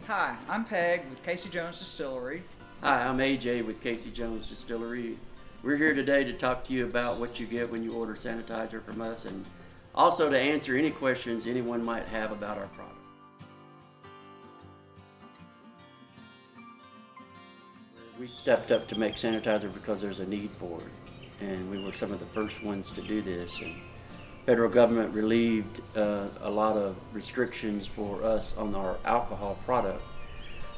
Hi, I'm Peg with Casey Jones Distillery. Hi, I'm AJ with Casey Jones Distillery. We're here today to talk to you about what you get when you order sanitizer from us, and also to answer any questions anyone might have about our product. We stepped up to make sanitizer because there's a need for it, and we were some of the first ones to do this. And federal government relieved a lot of restrictions for us on our alcohol product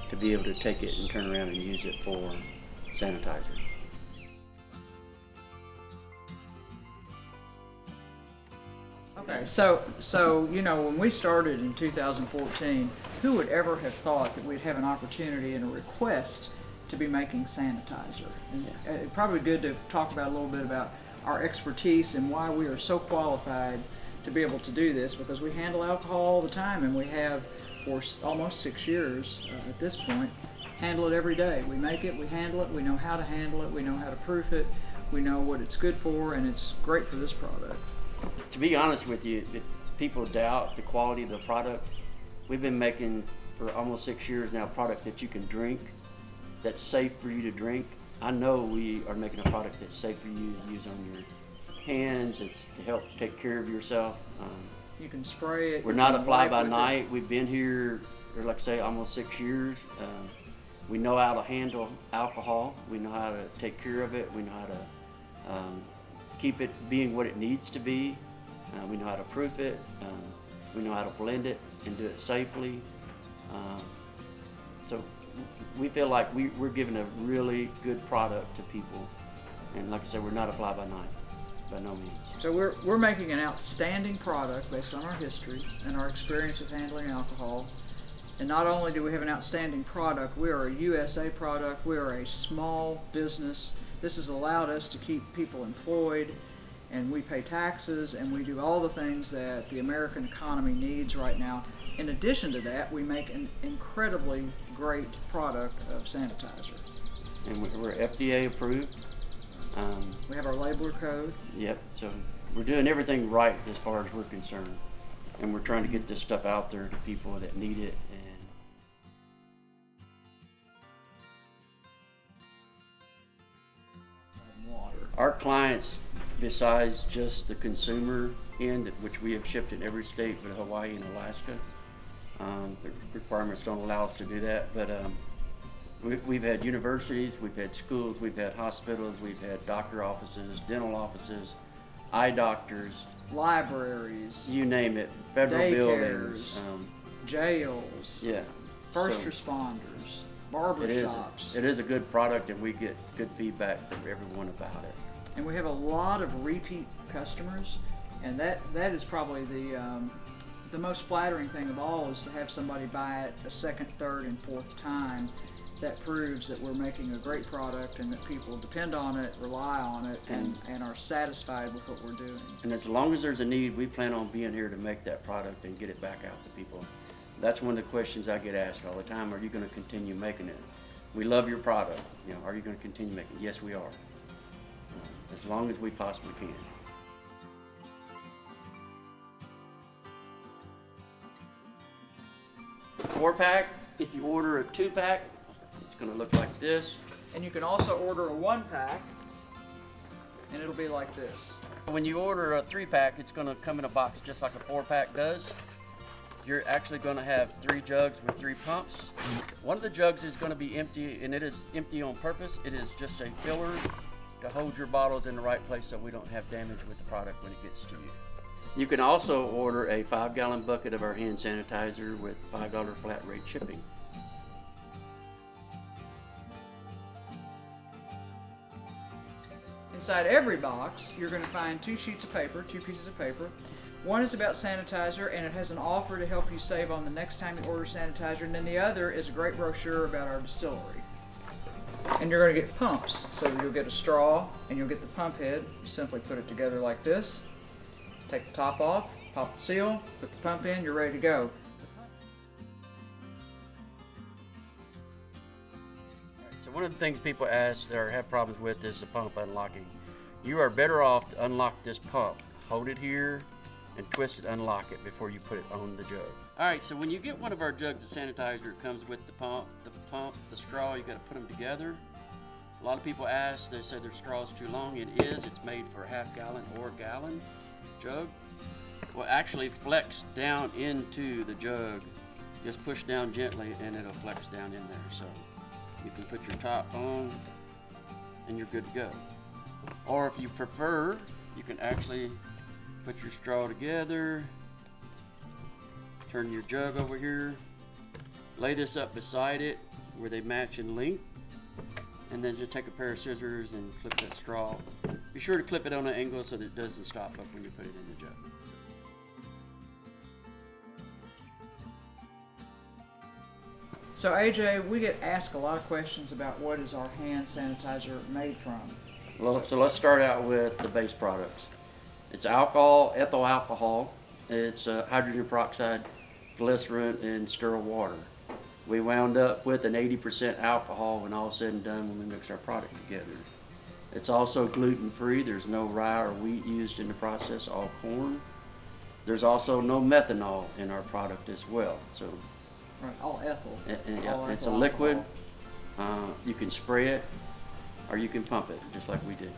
to be able to take it and turn around and use it for sanitizer. Okay, so you know, when we started in 2014, who would ever have thought that we'd have an opportunity and a request to be making sanitizer? And it's probably good to talk about a little bit about our expertise and why we are so qualified to be able to do this, because we handle alcohol all the time, and we have for almost 6 years at this point, handle it every day. We make it, we handle it, we know how to handle it, we know how to proof it, we know what it's good for, and it's great for this product. To be honest with you, if people doubt the quality of the product, we've been making for almost 6 years now product that you can drink, that's safe for you to drink. I know we are making a product that's safe for you to use on your hands. It's to help take care of yourself. You can spray it. We're not a fly-by-night. We've been here for, like I say, almost 6 years. We know how to handle alcohol. We know how to take care of it. We know how to keep it being what it needs to be. We know how to proof it. We know how to blend it and do it safely. So we feel like we're giving a really good product to people. And like I said, we're not a fly-by-night, by no means. So we're making an outstanding product based on our history and our experience of handling alcohol. And not only do we have an outstanding product, we are a USA product, we are a small business. This has allowed us to keep people employed, and we pay taxes, and we do all the things that the American economy needs right now. In addition to that, we make an incredibly great product of sanitizer. And we're FDA approved. We have our labeler code. Yep, so we're doing everything right as far as we're concerned. And we're trying to get this stuff out there to people that need it. And our clients, besides just the consumer end, which we have shipped in every state but Hawaii and Alaska, the requirements don't allow us to do that, but we've had universities, we've had schools, we've had hospitals, we've had doctor offices, dental offices, eye doctors, libraries, you name it, federal buildings, jails, yeah, first responders, barber shops. It is a good product, and we get good feedback from everyone about it. And we have a lot of repeat customers, and that is probably the most flattering thing of all, is to have somebody buy it a second, third, and fourth time. That proves that we're making a great product and that people depend on it, rely on it, and are satisfied with what we're doing. And as long as there's a need, we plan on being here to make that product and get it back out to people. That's one of the questions I get asked all the time. Are you going to continue making it? We love your product. You know, are you going to continue making it? Yes, we are. As long as we possibly can. Four-pack, if you order a two-pack, it's going to look like this. And you can also order a one-pack, and it'll be like this. When you order a three-pack, it's going to come in a box just like a four-pack does. You're actually going to have 3 jugs with 3 pumps. One of the jugs is going to be empty, and it is empty on purpose. It is just a filler to hold your bottles in the right place so we don't have damage with the product when it gets to you. You can also order a 5-gallon bucket of our hand sanitizer with $5 flat rate shipping. Inside every box, you're going to find 2 sheets of paper, 2 pieces of paper. One is about sanitizer, and it has an offer to help you save on the next time you order sanitizer, and then the other is a great brochure about our distillery. And you're going to get pumps, so you'll get a straw and you'll get the pump head. You simply put it together like this, take the top off, pop the seal, put the pump in, you're ready to go. So one of the things people ask or have problems with is the pump unlocking. You are better off to unlock this pump. Hold it here, and twist it, unlock it before you put it on the jug. All right, so when you get one of our jugs of sanitizer, it comes with the pump, the straw. You got to put them together. A lot of people ask, they say their straw's too long. It is. It's made for a half-gallon or gallon jug. Will actually flex down into the jug. Just push down gently, and it'll flex down in there. So you can put your top on, and you're good to go. Or if you prefer, you can actually put your straw together, turn your jug over here, lay this up beside it where they match in length, and then just take a pair of scissors and clip that straw. Be sure to clip it on an angle so that it doesn't stop up when you put it in the jug. So AJ, we get asked a lot of questions about what is our hand sanitizer made from. Well, so let's start out with the base products. It's alcohol, ethyl alcohol. It's hydrogen peroxide, glycerin, and sterile water. We wound up with an 80% alcohol when all is said and done when we mix our product together. It's also gluten-free. There's no rye or wheat used in the process, all corn. There's also no methanol in our product as well. So, right, all ethyl. It's a liquid. You can spray it or you can pump it, just like we did.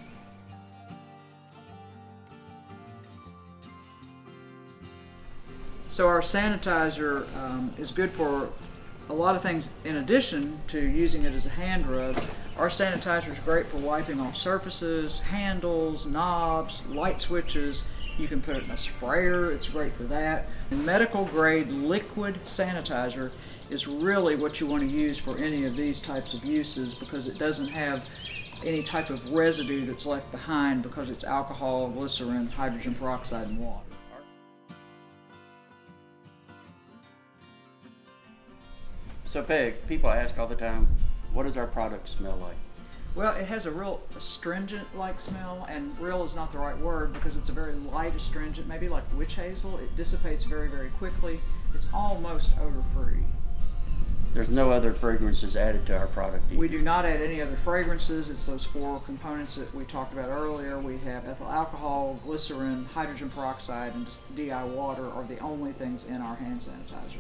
So our sanitizer is good for a lot of things. In addition to using it as a hand rub, our sanitizer is great for wiping off surfaces, handles, knobs, light switches. You can put it in a sprayer, it's great for that. Medical grade liquid sanitizer is really what you want to use for any of these types of uses, because it doesn't have any type of residue that's left behind, because it's alcohol, glycerin, hydrogen peroxide, and water. So Peg, people ask all the time, what does our product smell like? Well, it has a real astringent-like smell, and real is not the right word because it's a very light astringent, maybe like witch hazel. It dissipates very, very quickly. It's almost odor-free. There's no other fragrances added to our product either. We do not add any other fragrances. It's those four components that we talked about earlier. We have ethyl alcohol, glycerin, hydrogen peroxide, and just DI water are the only things in our hand sanitizer.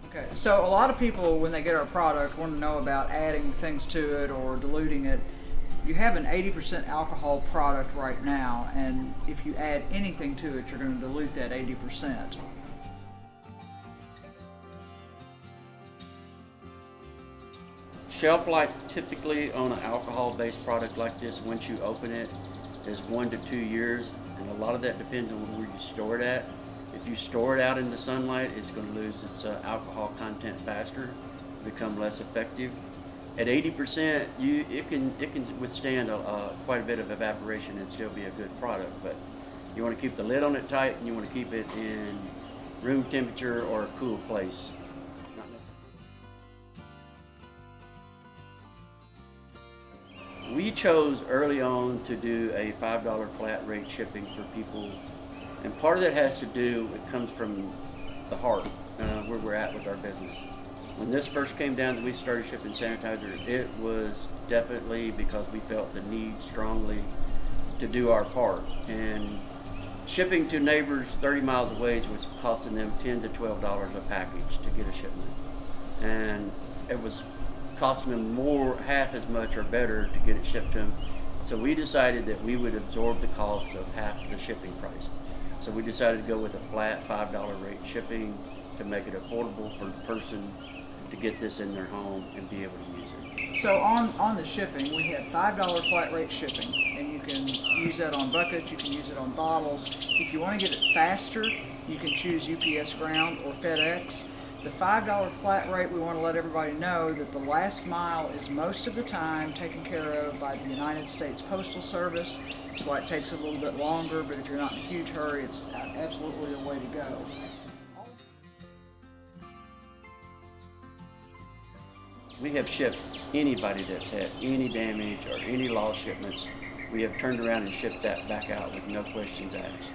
Okay, so a lot of people, when they get our product, want to know about adding things to it or diluting it. You have an 80% alcohol product right now, and if you add anything to it, you're going to dilute that 80%. Shelf life typically on an alcohol-based product like this, once you open it, is 1 to 2 years, and a lot of that depends on where you store it at. If you store it out in the sunlight, it's going to lose its alcohol content faster, become less effective. At 80%, it can withstand quite a bit of evaporation and still be a good product. But you want to keep the lid on it tight, and you want to keep it in room temperature or a cool place. We chose early on to do a $5 flat rate shipping for people. And part of that has to do, it comes from the heart, where we're at with our business. When this first came down that we started shipping sanitizer, it was definitely because we felt the need strongly to do our part. And shipping to neighbors 30 miles away was costing them $10 to $12 a package to get a shipment. And it was costing them more, half as much or better to get it shipped to them. So we decided that we would absorb the cost of half the shipping price. So we decided to go with a flat $5 rate shipping to make it affordable for the person to get this in their home and be able to use it. So on the shipping, we have $5 flat rate shipping, and you can use that on buckets, you can use it on bottles. If you want to get it faster, you can choose UPS Ground or FedEx. The $5 flat rate, we want to let everybody know that the last mile is most of the time taken care of by the United States Postal Service. That's why it takes a little bit longer, but if you're not in a huge hurry, it's absolutely the way to go. We have shipped anybody that's had any damage or any lost shipments. We have turned around and shipped that back out with no questions asked.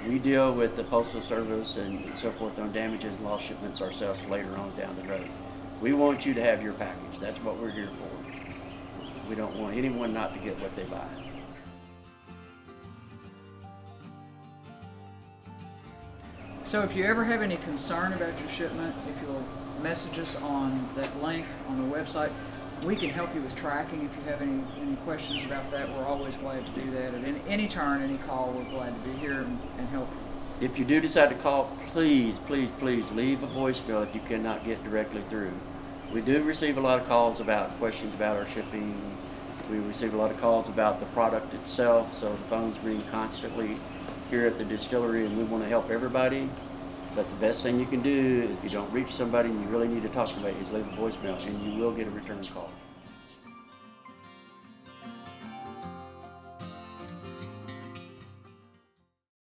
We deal with the Postal Service and so forth on damages and lost shipments ourselves later on down the road. We want you to have your package. That's what we're here for. We don't want anyone not to get what they buy. So if you ever have any concern about your shipment, if you'll message us on that link on the website, we can help you with tracking. If you have any questions about that, we're always glad to do that. At any turn, any call, we're glad to be here and help you. If you do decide to call, please, please, please leave a voicemail if you cannot get directly through. We do receive a lot of calls about questions about our shipping. We receive a lot of calls about the product itself, so the phones ring constantly here at the distillery, and we want to help everybody. But the best thing you can do if you don't reach somebody and you really need to talk to somebody is leave a voicemail, and you will get a return call.